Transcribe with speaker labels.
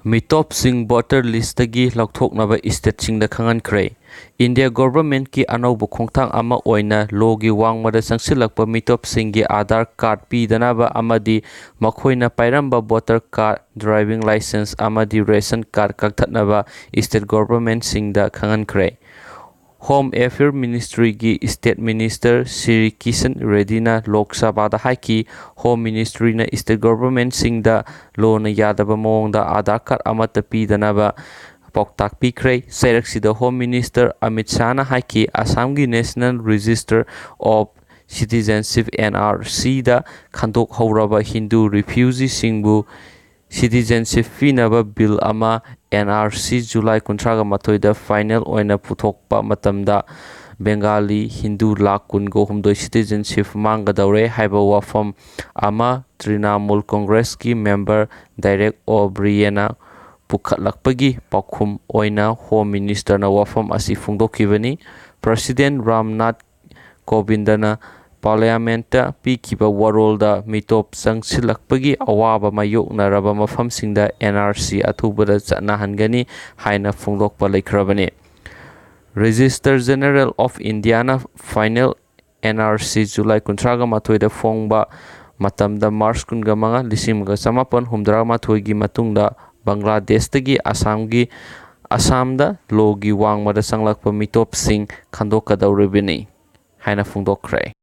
Speaker 1: Mitop sing voter list tagi laothok naba state sing da khanghankhre. India government ki anaoba khongthang ama oina logi wangmada sangsilakpa mitop sing gi Aadhaar card pi danaba amadi makhoina pairamba voter card, driving license amadi ration card kakthatnaba state government sing da khanghankhre. Home Affairs Ministry gi State Minister Sri Kishan Reddy na Lok Sabha da haiki Home Ministry na State Government sing da law na yadaba mawong da Aadhaar card amata pi danaba pauktak pikre. Sairak Home Minister Amit Shah na haiki Assam gi National Register of Citizenship NRC da khandok hauraba Hindu refugee singbu citizenship finaba bill ama NRC July 18 da final oina puthokpa matamda Bengali Hindu lakh kungo humdoi citizenship mangadaure haiba wafam ama Trinamool Congress ki member Direct O'Briena pukhatlakpagi pakhum oina Home Minister na wafam asi phongdokibani. President Ramnath Kovindana Parliamenta pikiba warolda mitop sangsilakpagi awaba mayoknaraba mafamsingda NRC athubada chatnahangani haina phongdokpa laikhrabani. Register General of India na final NRC July 18 da phongba matamda March 15 1980 gi matungda Bangladesh tagi Assamda logi wangmada sanglakpa mitop sing khandokadauribini haina phongdokkhre.